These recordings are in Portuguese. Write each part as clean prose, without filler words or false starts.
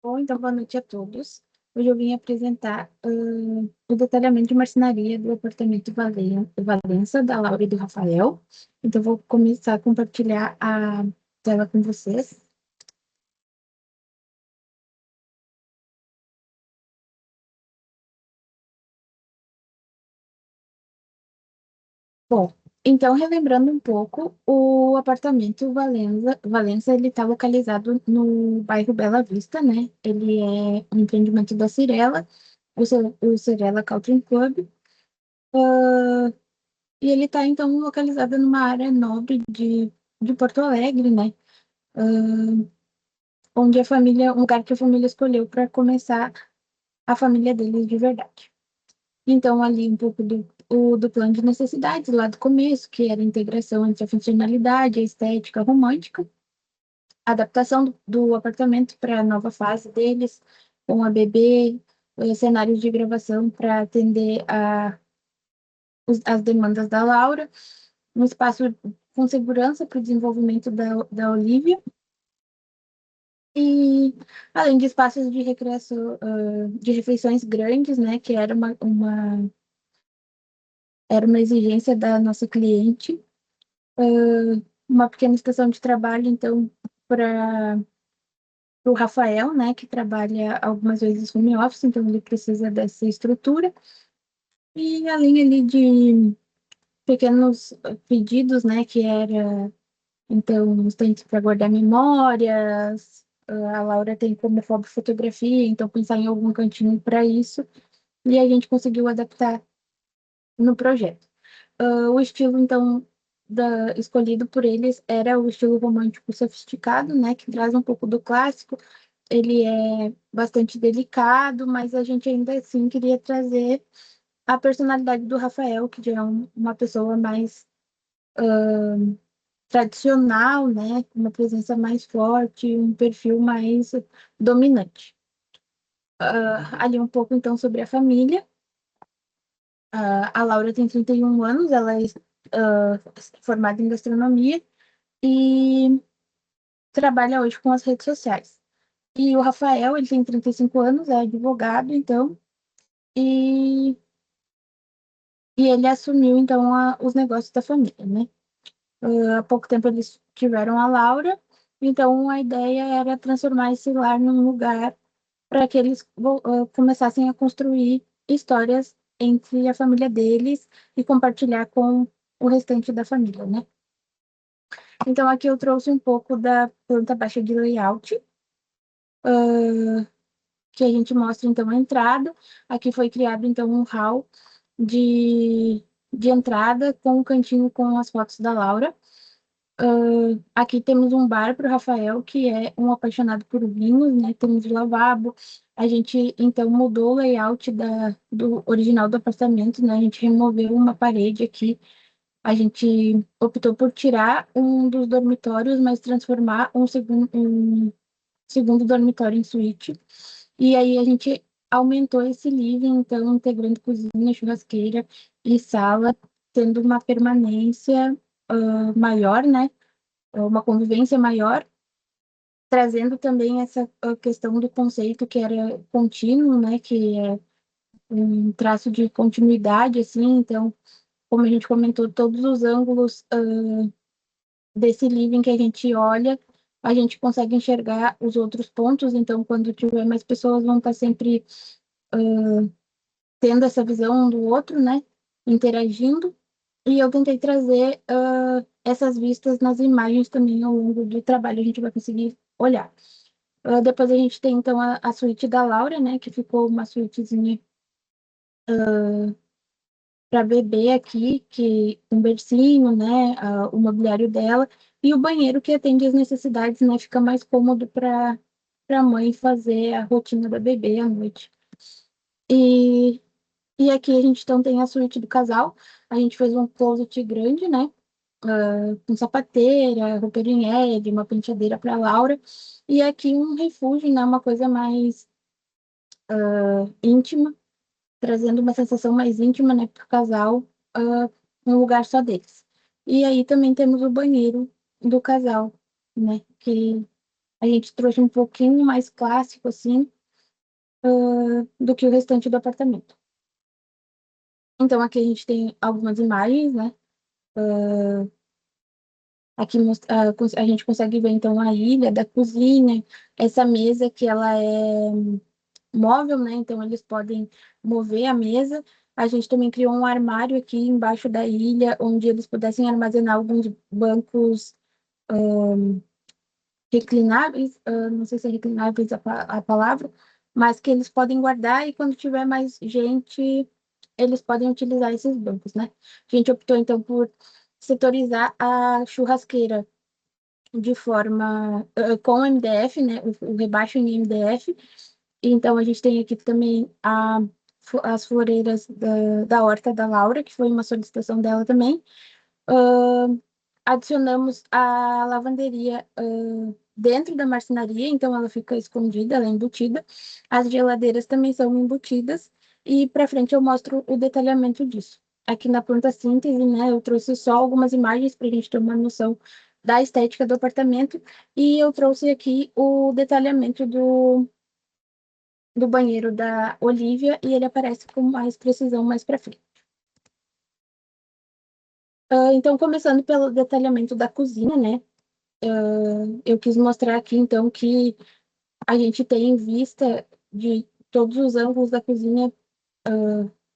Bom, então, boa noite a todos. Hoje eu vim apresentar o detalhamento de marcenaria do apartamento Valença, da Laura e do Rafael. Então, eu vou começar a compartilhar a tela com vocês. Bom, então, relembrando um pouco, o apartamento Valença ele está localizado no bairro Bela Vista, né? Ele é um empreendimento da Cirela, o Cirela Country Club. E ele está, então, localizado numa área nobre de Porto Alegre, né? Onde a família, um lugar que a família escolheu para começar a família deles de verdade. Então, ali um pouco do plano de necessidades, lá do começo, que era a integração entre a funcionalidade, a estética romântica, a adaptação do apartamento para a nova fase deles, com a bebê, cenários de gravação para atender as demandas da Laura, um espaço com segurança para o desenvolvimento da Olivia, e além de espaços de recreação, de refeições grandes, né, que era uma exigência da nossa cliente, uma pequena estação de trabalho, então, para o Rafael, né, que trabalha algumas vezes home office, então ele precisa dessa estrutura, e além ali de pequenos pedidos, né, que era então, tem para guardar memórias. A Laura tem como hobby fotografia, então pensar em algum cantinho para isso. E a gente conseguiu adaptar no projeto. O estilo, então, escolhido por eles era o estilo romântico sofisticado, né? Que traz um pouco do clássico. Ele é bastante delicado, mas a gente ainda assim queria trazer a personalidade do Rafael, que já é uma pessoa mais tradicional, né, com uma presença mais forte, um perfil mais dominante. Ali um pouco, então, sobre a família. A Laura tem 31 anos, ela é formada em gastronomia e trabalha hoje com as redes sociais. E o Rafael, ele tem 35 anos, é advogado, então, e, e ele assumiu, então, os negócios da família, né? Há pouco tempo eles tiveram a Laura, então a ideia era transformar esse lar num lugar para que eles começassem a construir histórias entre a família deles e compartilhar com o restante da família, né? Então aqui eu trouxe um pouco da planta baixa de layout, que a gente mostra então a entrada. Aqui foi criado então um hall de entrada com um cantinho com as fotos da Laura. Aqui temos um bar para o Rafael, que é um apaixonado por vinhos, né? Temos lavabo. A gente, então, mudou o layout do original do apartamento, né? A gente removeu uma parede aqui. A gente optou por tirar um dos dormitórios, mas transformar um segundo dormitório em suíte. E aí a gente aumentou esse living, então, integrando cozinha, churrasqueira e sala, tendo uma permanência maior, né? Uma convivência maior, trazendo também essa questão do conceito que era contínuo, né, que é um traço de continuidade, assim, então, como a gente comentou, todos os ângulos desse living que a gente olha, a gente consegue enxergar os outros pontos, então, quando tiver mais pessoas, vão estar sempre tendo essa visão um do outro, né, interagindo, e eu tentei trazer essas vistas nas imagens também ao longo do trabalho, a gente vai conseguir olhar. Depois a gente tem, então, a suíte da Laura, né? Que ficou uma suítezinha para bebê aqui, um bercinho, né? O mobiliário dela. E o banheiro que atende às necessidades, né? Fica mais cômodo para a mãe fazer a rotina da bebê à noite. E, e aqui a gente, então, tem a suíte do casal. A gente fez um closet grande, né? Com sapateira, roupeiro em L, uma penteadeira para Laura. E aqui um refúgio, né? Uma coisa mais íntima, trazendo uma sensação mais íntima, né, para o casal, um lugar só deles. E aí também temos o banheiro do casal, né, que a gente trouxe um pouquinho mais clássico, assim, do que o restante do apartamento. Então, aqui a gente tem algumas imagens, né? Aqui a gente consegue ver, então, a ilha da cozinha, essa mesa que ela é móvel, né? Então, eles podem mover a mesa. A gente também criou um armário aqui embaixo da ilha, onde eles pudessem armazenar alguns bancos reclináveis, não sei se é reclináveis a palavra, mas que eles podem guardar e quando tiver mais gente, eles podem utilizar esses bancos, né? A gente optou, então, por setorizar a churrasqueira de forma com MDF, né? O rebaixo em MDF. Então, a gente tem aqui também as floreiras da horta da Laura, que foi uma solicitação dela também. Adicionamos a lavanderia dentro da marcenaria, então ela fica escondida, ela é embutida. As geladeiras também são embutidas, e para frente eu mostro o detalhamento disso. Aqui na planta síntese, né, eu trouxe só algumas imagens para a gente ter uma noção da estética do apartamento, e eu trouxe aqui o detalhamento do banheiro da Olivia, e ele aparece com mais precisão mais para frente. Então, começando pelo detalhamento da cozinha, né? Eu quis mostrar aqui, então, que a gente tem vista de todos os ângulos da cozinha,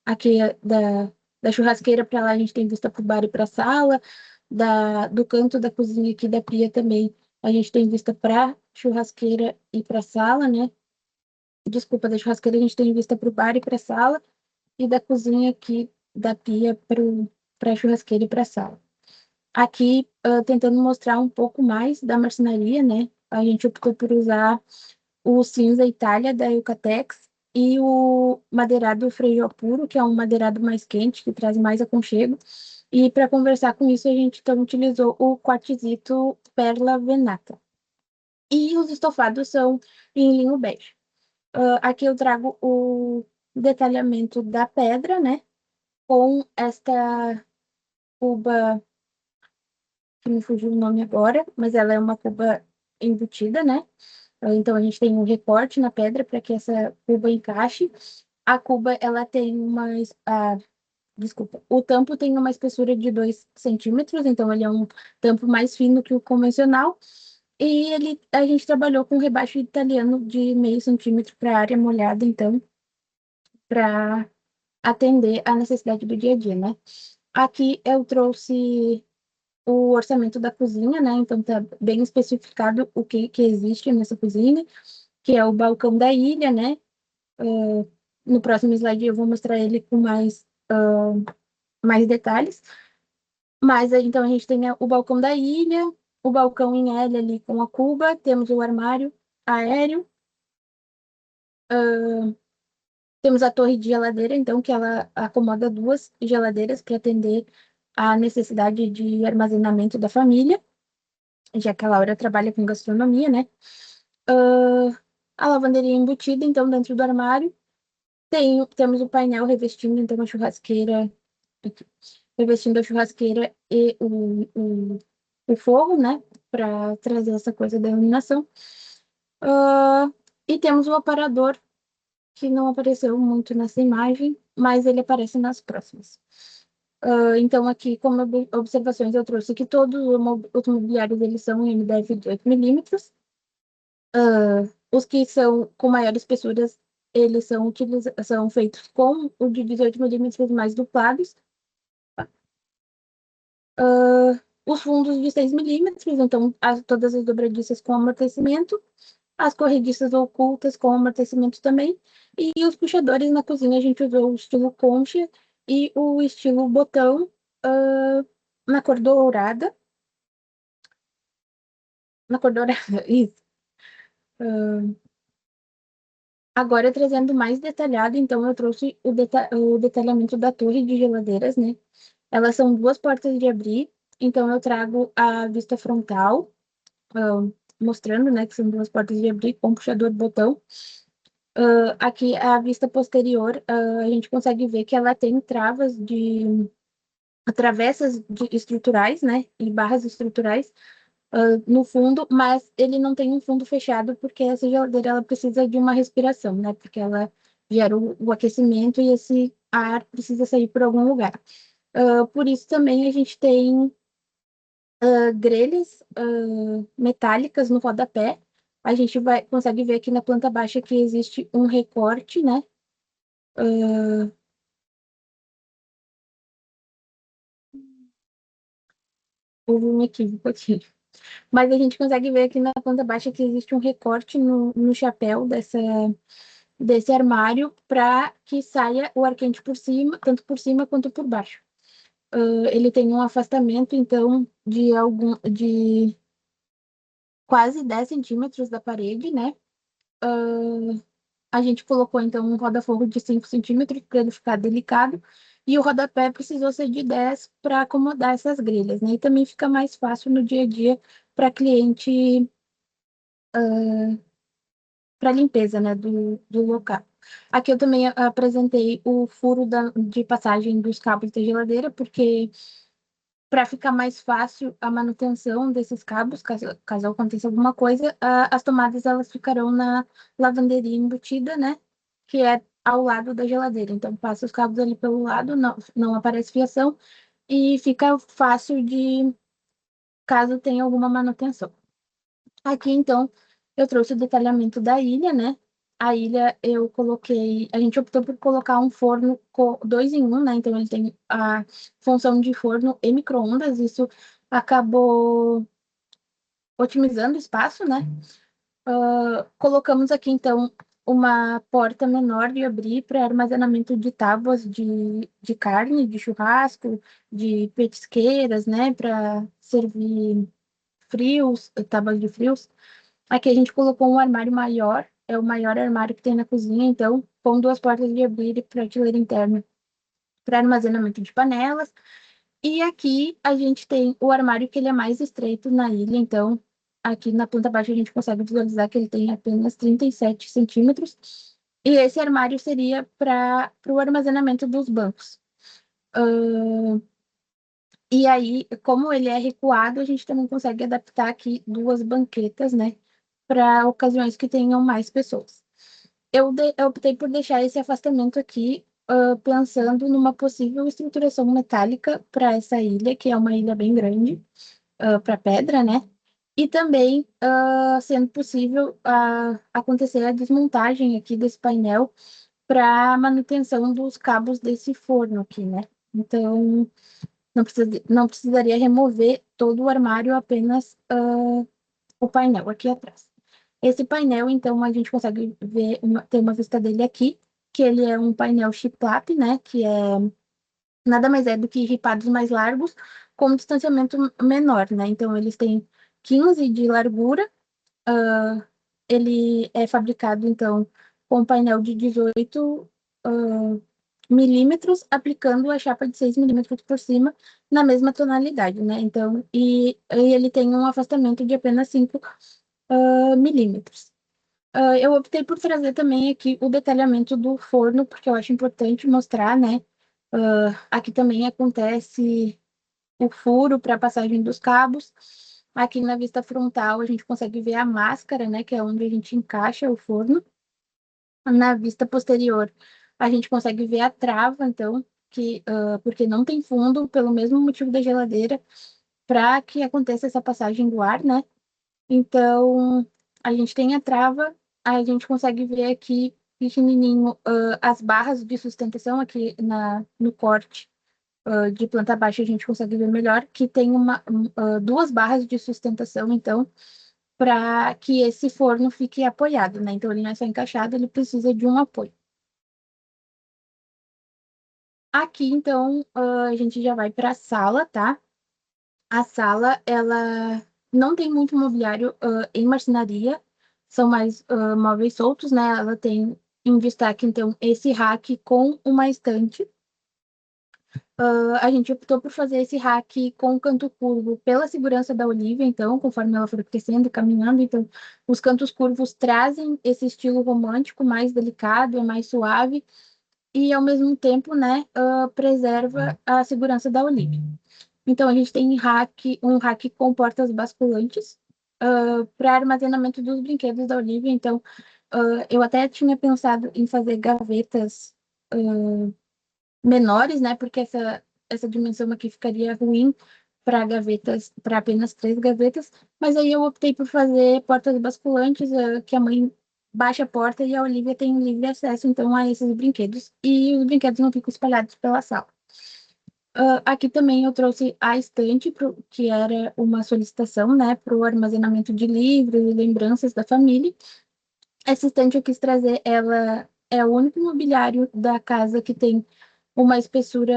aqui da churrasqueira para lá, a gente tem vista para o bar e para a sala, do canto da cozinha aqui da pia também, a gente tem vista para churrasqueira e para a sala, né? Desculpa, da churrasqueira a gente tem vista para o bar e para a sala, e da cozinha aqui da pia para a churrasqueira e para a sala. Aqui, tentando mostrar um pouco mais da marcenaria, né? A gente optou por usar o cinza Itália da Eucatex e o madeirado Frejó Puro, que é um madeirado mais quente, que traz mais aconchego. E para conversar com isso, a gente então utilizou o quartzito Perla Venata. E os estofados são em linho bege. Aqui eu trago o detalhamento da pedra, né? Com esta cuba, que me fugiu o nome agora, mas ela é uma cuba embutida, né? Então a gente tem um recorte na pedra para que essa cuba encaixe. A cuba, ela tem desculpa, o tampo tem uma espessura de 2 centímetros, então ele é um tampo mais fino que o convencional. E a gente trabalhou com rebaixo italiano de 0,5 centímetro para área molhada, então, para atender a necessidade do dia a dia, né? Aqui eu trouxe o orçamento da cozinha, né? Então tá bem especificado o que existe nessa cozinha, que é o balcão da ilha, né? No próximo slide eu vou mostrar ele com mais detalhes. Mas então a gente tem o balcão da ilha, o balcão em L ali com a cuba, temos o armário aéreo, temos a torre de geladeira, então, que ela acomoda 2 geladeiras para atender à necessidade de armazenamento da família, já que a Laura trabalha com gastronomia, né? Ah, a lavanderia embutida, então, dentro do armário. Temos o painel revestindo, então, a churrasqueira, revestindo a churrasqueira e o forro, né? Para trazer essa coisa da iluminação. Ah, e temos o aparador, que não apareceu muito nessa imagem, mas ele aparece nas próximas. Então, aqui, como observações, eu trouxe que todos os mobiliários eles são em MDF de 8 milímetros. Os que são com maiores espessuras, eles são feitos com o de 18 milímetros mais duplados. Os fundos de 6 milímetros, então todas as dobradiças com amortecimento, as corrediças ocultas com amortecimento também, e os puxadores na cozinha a gente usou o estilo concha e o estilo botão na cor dourada. Na cor dourada, isso. Agora, trazendo mais detalhado, então, eu trouxe o detalhamento da torre de geladeiras, né? Elas são 2 portas de abrir, então eu trago a vista frontal, ah, mostrando, né, que são 2 portas de abrir com puxador botão. Aqui, a vista posterior, a gente consegue ver que ela tem travessas estruturais, né, e barras estruturais, no fundo, mas ele não tem um fundo fechado porque essa geladeira ela precisa de uma respiração, né? Porque ela gera o aquecimento e esse ar precisa sair por algum lugar. Por isso também a gente tem grelhas metálicas no rodapé. A gente consegue ver aqui na planta baixa que existe um recorte, né? Uh, Houve um equívoco aqui. Mas a gente consegue ver aqui na planta baixa que existe um recorte no chapéu desse armário para que saia o ar quente por cima, tanto por cima quanto por baixo. Ele tem um afastamento, então, de quase 10 centímetros da parede, né? A gente colocou, então, um roda-forro de 5 centímetros para ele ficar delicado, e o rodapé precisou ser de 10 para acomodar essas grelhas, né? E também fica mais fácil no dia a dia para cliente, para limpeza, né, do local. Aqui eu também apresentei o furo de passagem dos cabos da geladeira, porque para ficar mais fácil a manutenção desses cabos, caso aconteça alguma coisa, as tomadas elas ficarão na lavanderia embutida, né? Que é ao lado da geladeira. Então, passa os cabos ali pelo lado, não aparece fiação e fica fácil de, caso tenha alguma manutenção. Aqui, então, eu trouxe o detalhamento da ilha, né? A ilha eu coloquei, a gente optou por colocar um forno dois em um, né? Então ele tem a função de forno e micro-ondas, isso acabou otimizando o espaço, né? Colocamos aqui então uma porta menor de abrir para armazenamento de tábuas de carne, de churrasco, de petisqueiras, né? Para servir frios, tábuas de frios. Aqui a gente colocou um armário maior, é o maior armário que tem na cozinha, então, com duas portas de abrir e prateleira interna para armazenamento de panelas. E aqui a gente tem o armário que ele é mais estreito na ilha, então, aqui na planta baixa a gente consegue visualizar que ele tem apenas 37 centímetros. E esse armário seria para o armazenamento dos bancos. E aí, como ele é recuado, a gente também consegue adaptar aqui duas banquetas, né, para ocasiões que tenham mais pessoas. Eu optei por deixar esse afastamento aqui, pensando numa possível estruturação metálica para essa ilha, que é uma ilha bem grande, para pedra, né? E também, sendo possível, acontecer a desmontagem aqui desse painel para manutenção dos cabos desse forno aqui, né? Então, não precisaria remover todo o armário, apenas o painel aqui atrás. Esse painel, então, a gente consegue ver, ter uma vista dele aqui, que ele é um painel chip-lap, né, que é nada mais é do que ripados mais largos, com um distanciamento menor, né, então eles têm 15 de largura, ele é fabricado, então, com um painel de 18 milímetros, aplicando a chapa de 6 milímetros por cima, na mesma tonalidade, né? Então, e ele tem um afastamento de apenas 5 milímetros. Eu optei por trazer também aqui o detalhamento do forno, porque eu acho importante mostrar, né? Aqui também acontece o furo para a passagem dos cabos. Aqui na vista frontal a gente consegue ver a máscara, né? Que é onde a gente encaixa o forno. Na vista posterior a gente consegue ver a trava, então, porque não tem fundo, pelo mesmo motivo da geladeira, para que aconteça essa passagem do ar, né? Então, a gente tem a trava, a gente consegue ver aqui pequenininho as barras de sustentação aqui no corte de planta baixa, a gente consegue ver melhor que tem duas barras de sustentação, então, para que esse forno fique apoiado, né? Então, ele não é só encaixado, ele precisa de um apoio. Aqui, então, a gente já vai para a sala, tá? A sala, ela não tem muito mobiliário em marcenaria, são mais móveis soltos, né? Ela tem em destaque, então, esse rack com uma estante. A gente optou por fazer esse rack com canto curvo pela segurança da Olivia, então, conforme ela for crescendo e caminhando, então, os cantos curvos trazem esse estilo romântico, mais delicado, é mais suave, e ao mesmo tempo, né, preserva a segurança da Olivia. Então, a gente tem um rack com portas basculantes para armazenamento dos brinquedos da Olivia. Então, eu até tinha pensado em fazer gavetas menores, né? Porque essa dimensão aqui ficaria ruim para gavetas, para apenas 3 gavetas. Mas aí eu optei por fazer portas basculantes, que a mãe baixa a porta e a Olivia tem livre acesso, então, a esses brinquedos. E os brinquedos não ficam espalhados pela sala. Aqui também eu trouxe a estante, que era uma solicitação, né, para o armazenamento de livros e lembranças da família. Essa estante eu quis trazer, ela é o único mobiliário da casa que tem uma espessura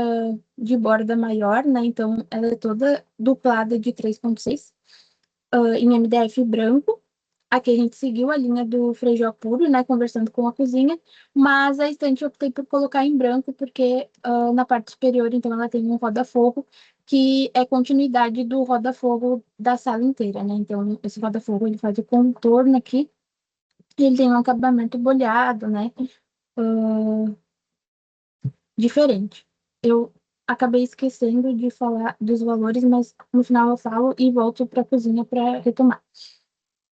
de borda maior, né? Então, ela é toda duplada de 3,6 em MDF branco. Aqui a gente seguiu a linha do Frejó puro, né? Conversando com a cozinha, mas a estante eu optei por colocar em branco, porque na parte superior, então, ela tem um roda-forro, que é continuidade do roda-forro da sala inteira, né? Então, esse roda-forro ele faz o contorno aqui, e ele tem um acabamento bolhado, né? ah, Diferente. Eu acabei esquecendo de falar dos valores, mas no final eu falo e volto para a cozinha para retomar.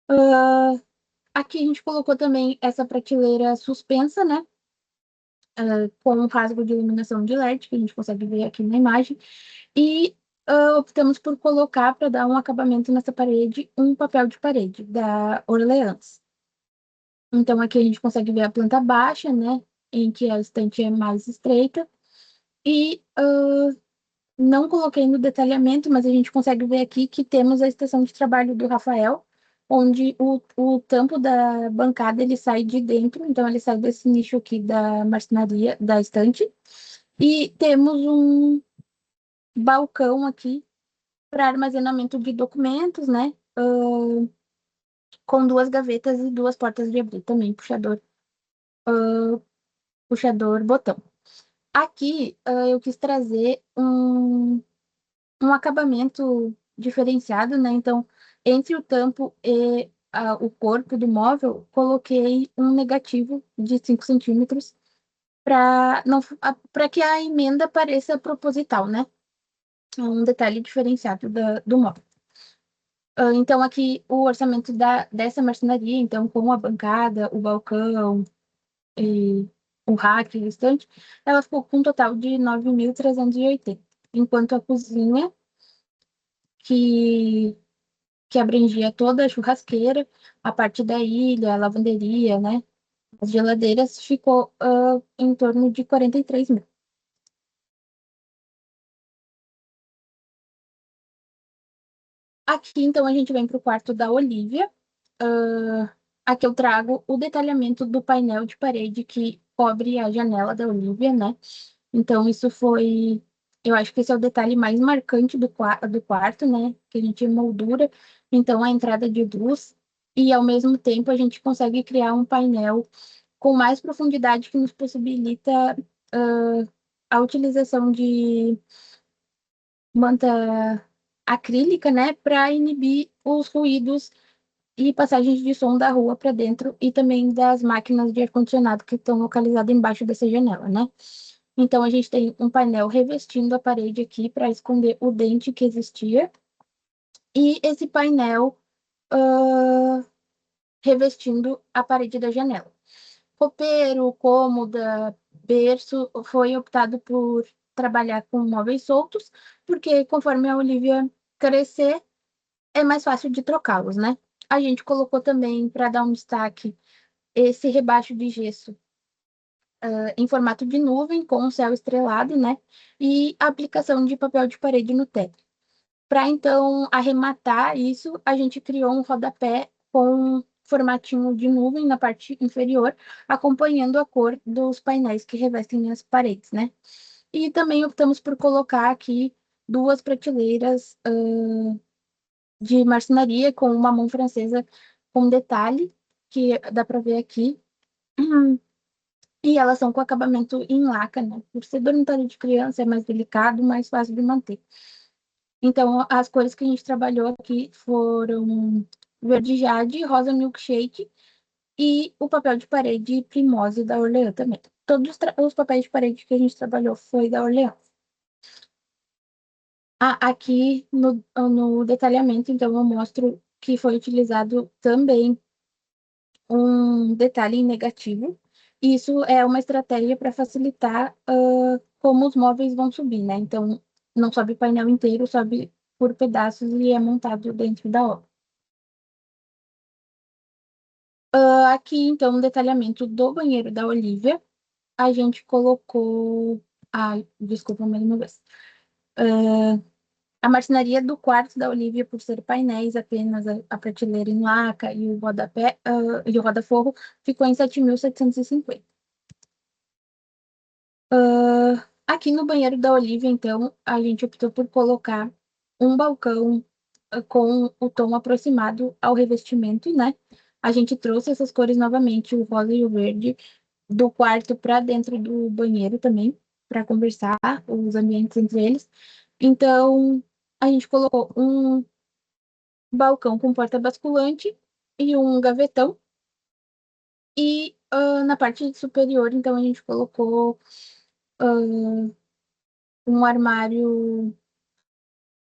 Ah, Aqui a gente colocou também essa prateleira suspensa, né? Com um rasgo de iluminação de LED, que a gente consegue ver aqui na imagem. E optamos por colocar, para dar um acabamento nessa parede, um papel de parede da Orleans. Então aqui a gente consegue ver a planta baixa, né? Em que a estante é mais estreita. E não coloquei no detalhamento, mas a gente consegue ver aqui que temos a estação de trabalho do Rafael, onde o tampo da bancada ele sai de dentro, então ele sai desse nicho aqui da marcenaria, da estante. E temos um balcão aqui para armazenamento de documentos, né? Com 2 gavetas e 2 portas de abrir também, puxador botão. Aqui eu quis trazer um acabamento diferenciado, né? Então, entre o tampo e o corpo do móvel, coloquei um negativo de 5 centímetros para não para que a emenda pareça proposital, né? É um detalhe diferenciado do móvel. Então, aqui o orçamento dessa marcenaria, então, com a bancada, o balcão e o rack e o estante, ela ficou com um total de 9.380, enquanto a cozinha, que abrangia toda a churrasqueira, a parte da ilha, a lavanderia, né? As geladeiras, ficou em torno de 43 mil. Aqui, então, a gente vem para o quarto da Olivia. Aqui eu trago o detalhamento do painel de parede que cobre a janela da Olivia, né? Então, isso foi. Eu acho que esse é o detalhe mais marcante do quarto, né? Que a gente moldura, então, a entrada de luz. E, ao mesmo tempo, a gente consegue criar um painel com mais profundidade que nos possibilita a utilização de manta acrílica, né, para inibir os ruídos e passagens de som da rua para dentro e também das máquinas de ar-condicionado que estão localizadas embaixo dessa janela, né? Então a gente tem um painel revestindo a parede aqui para esconder o dente que existia e esse painel ah, revestindo a parede da janela. Roupeiro, cômoda, berço, foi optado por trabalhar com móveis soltos, porque conforme a Olivia crescer, é mais fácil de trocá-los, né? A gente colocou também, para dar um destaque, esse rebaixo de gesso em formato de nuvem, com o céu estrelado, né? E a aplicação de papel de parede no teto. Para então arrematar isso, a gente criou um rodapé com formatinho de nuvem na parte inferior, acompanhando a cor dos painéis que revestem as paredes, né? E também optamos por colocar aqui 2 prateleiras de marcenaria com uma mão francesa com detalhe, que dá para ver aqui. E elas são com acabamento em laca, né? Por ser dormitório de criança, é mais delicado, mais fácil de manter. Então, as cores que a gente trabalhou aqui foram verde jade, rosa milkshake e o papel de parede Primose da Orleans também. Todos os papéis de parede que a gente trabalhou foi da Orleans. Aqui no detalhamento, então, eu mostro que foi utilizado também um detalhe negativo. Isso é uma estratégia para facilitar como os móveis vão subir, né? Então, não sobe o painel inteiro, sobe por pedaços e é montado dentro da obra. Aqui, então, um detalhamento do banheiro da Olivia. A gente colocou. Ai, desculpa mais uma vez. A marcenaria do quarto da Olivia, por ser painéis apenas, a prateleira em laca e o rodapé, e o roda-forro, ficou em 7.750. Aqui no banheiro da Olivia, então, a gente optou por colocar um balcão com o tom aproximado ao revestimento, né? A gente trouxe essas cores novamente, o rosa e o verde, do quarto para dentro do banheiro também, para conversar os ambientes entre eles. Então, a gente colocou um balcão com porta basculante e um gavetão. E na parte superior, então, a gente colocou um armário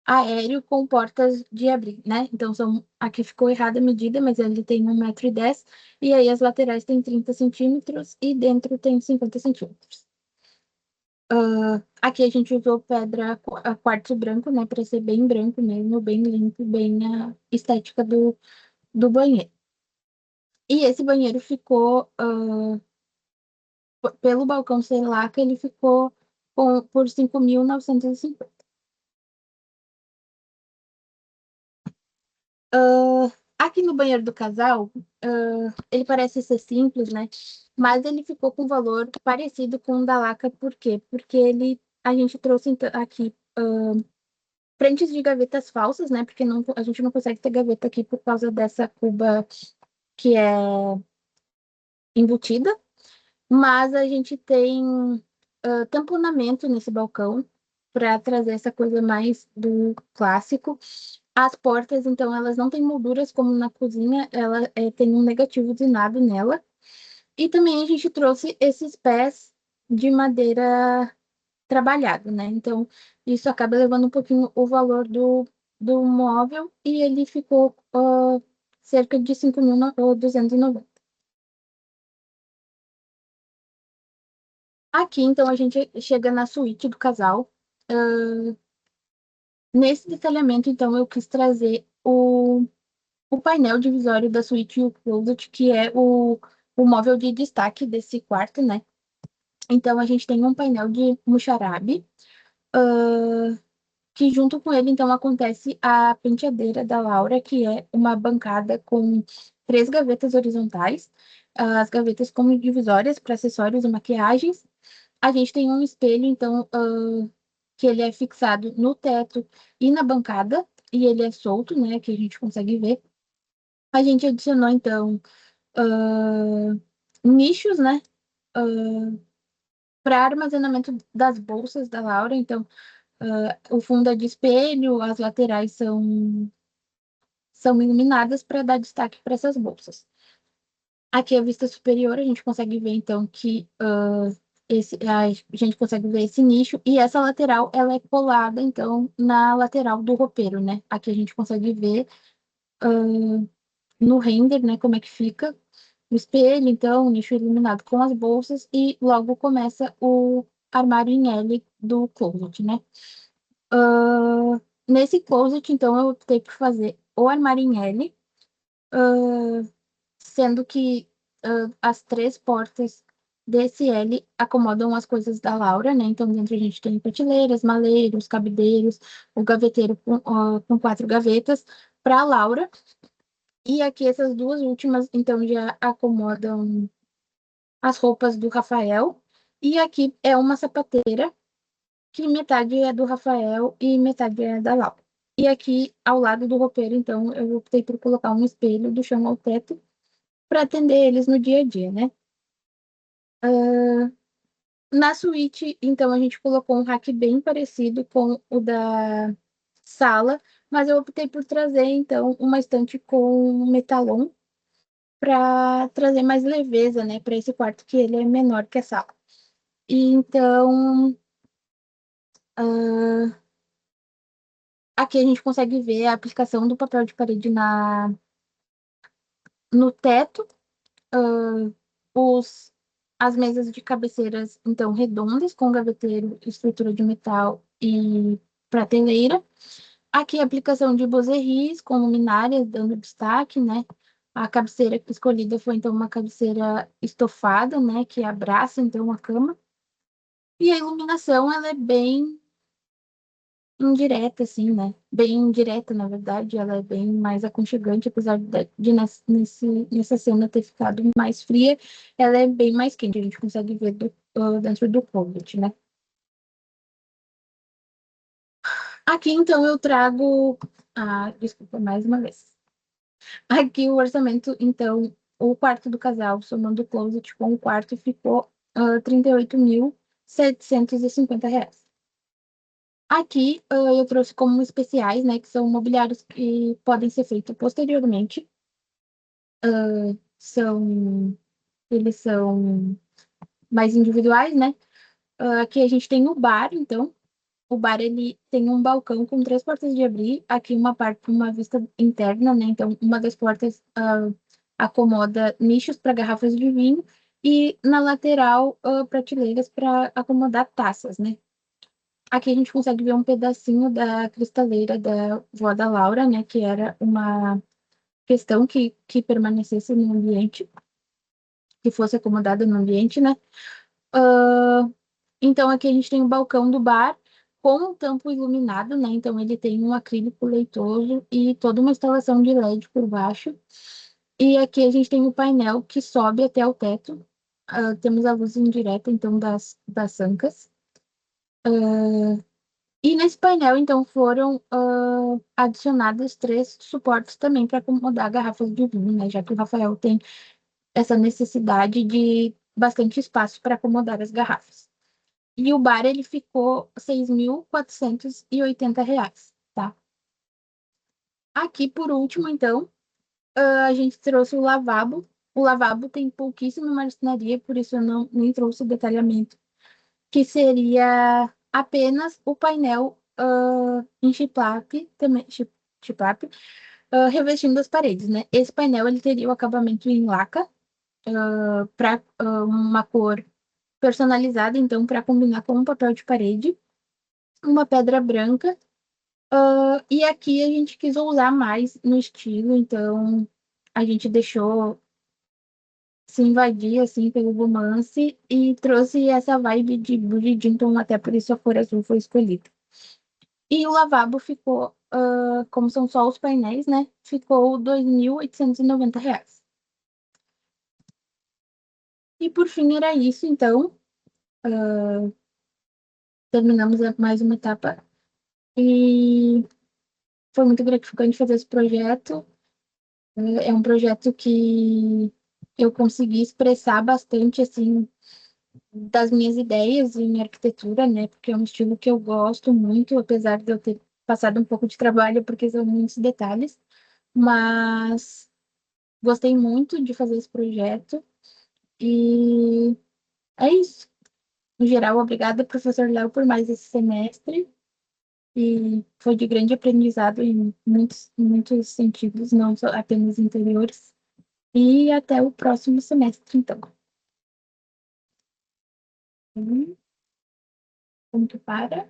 aéreo com portas de abrir, né? Então, aqui ficou errada a medida, mas ele tem 1,10 m, e aí as laterais têm 30 centímetros e dentro tem 50 centímetros. Aqui a gente usou pedra quartzo branco, né? Para ser bem branco mesmo, bem limpo, bem a estética do banheiro. E esse banheiro ficou, pelo balcão ser laca, ele ficou por 5.950. Aqui no banheiro do casal, ele parece ser simples, né? Mas ele ficou com valor parecido com o da Laca, por quê? Porque a gente trouxe então, aqui frentes de gavetas falsas, né? Porque a gente não consegue ter gaveta aqui por causa dessa cuba que é embutida, mas a gente tem tamponamento nesse balcão para trazer essa coisa mais do clássico. As portas, então, elas não têm molduras como na cozinha, ela tem um negativo de nada nela. E também a gente trouxe esses pés de madeira trabalhado, né? Então, isso acaba levando um pouquinho o valor do móvel e ele ficou cerca de 5.290. Aqui, então, a gente chega na suíte do casal. Nesse detalhamento, então, eu quis trazer o painel divisório da suíte e o closet, que é o móvel de destaque desse quarto, né? Então, a gente tem um painel de muxarabe, que junto com ele, então, acontece a penteadeira da Laura, que é uma bancada com 3 gavetas horizontais, as gavetas como divisórias para acessórios e maquiagens. A gente tem um espelho, então, que ele é fixado no teto e na bancada, e ele é solto, né, que a gente consegue ver. A gente adicionou, então, nichos, né, para armazenamento das bolsas da Laura. Então, o fundo é de espelho, as laterais são iluminadas para dar destaque para essas bolsas. Aqui a vista superior, a gente consegue ver, então, que a gente consegue ver esse nicho, e essa lateral, ela é colada, então, na lateral do roupeiro, né? Aqui a gente consegue ver no render, né, como é que fica o espelho, então, o nicho iluminado com as bolsas, e logo começa o armário em L do closet, né? Nesse closet, então, eu optei por fazer o armário em L, sendo que as 3 portas desse L acomodam as coisas da Laura, né? Então, dentro a gente tem prateleiras, maleiros, cabideiros, o gaveteiro com 4 gavetas para a Laura. E aqui essas 2 últimas, então, já acomodam as roupas do Rafael. E aqui é uma sapateira, que metade é do Rafael e metade é da Laura. E aqui, ao lado do roupeiro, então, eu optei por colocar um espelho do chão ao teto para atender eles no dia a dia, né? Na suíte, então, a gente colocou um rack bem parecido com o da sala, mas eu optei por trazer, então, uma estante com metalon para trazer mais leveza, né, para esse quarto, que ele é menor que a sala. E então, Aqui a gente consegue ver a aplicação do papel de parede no teto, ah, os, as mesas de cabeceiras, então, redondas, com gaveteiro, estrutura de metal e prateleira. Aqui a aplicação de bozeries com luminárias, dando destaque, né? A cabeceira escolhida foi, então, uma cabeceira estofada, né? Que abraça, então, a cama. E a iluminação, ela é bem indireta, assim, né? Bem indireta, na verdade, ela é bem mais aconchegante, apesar nessa cena ter ficado mais fria, ela é bem mais quente, a gente consegue ver dentro do cômodo, né? Aqui, então, eu trago. Ah, desculpa, mais uma vez. Aqui o orçamento, então, o quarto do casal, somando o closet com o quarto, ficou R$ 38.750. Aqui, eu trouxe como especiais, né, que são mobiliários que podem ser feitos posteriormente. São, eles são mais individuais, né? Aqui a gente tem o bar, então. O bar, ele tem um balcão com três portas de abrir. Aqui uma parte, uma vista interna, né? Então, uma das portas acomoda nichos para garrafas de vinho e na lateral, prateleiras para acomodar taças, né? Aqui a gente consegue ver um pedacinho da cristaleira da vó da Laura, né? Que era uma questão que permanecesse no ambiente, que fosse acomodada no ambiente, né? Ah, então aqui a gente tem o balcão do bar com um tampo iluminado, né? Então ele tem um acrílico leitoso e toda uma instalação de LED por baixo. E aqui a gente tem o painel que sobe até o teto. Temos a luz indireta, então, das ancas. E nesse painel, então, foram adicionados três suportes também para acomodar garrafas de vinho, né? Já que o Rafael tem essa necessidade de bastante espaço para acomodar as garrafas. E o bar, ele ficou R$ 6.480, tá? Aqui, por último, então, a gente trouxe o lavabo. O lavabo tem pouquíssima marcenaria, por isso eu não, nem trouxe o detalhamento, que seria apenas o painel em chiplap, também, chiplap, revestindo as paredes, né? Esse painel, ele teria o acabamento em laca, para uma cor personalizada, então, para combinar com um papel de parede, uma pedra branca. E aqui a gente quis ousar mais no estilo, então a gente deixou se invadir assim pelo romance e trouxe essa vibe de Bridgerton, então até por isso a cor azul foi escolhida. E o lavabo ficou, como são só os painéis, né? Ficou R$ 2.890. E por fim era isso, então. Terminamos mais uma etapa e foi muito gratificante fazer esse projeto. É um projeto que eu consegui expressar bastante, assim, das minhas ideias em arquitetura, né? Porque é um estilo que eu gosto muito, apesar de eu ter passado um pouco de trabalho, porque são muitos detalhes. Mas gostei muito de fazer esse projeto e é isso. No geral, obrigada, professor Léo, por mais esse semestre. E foi de grande aprendizado em muitos sentidos, não só apenas interiores. E até o próximo semestre, então. Ponto para.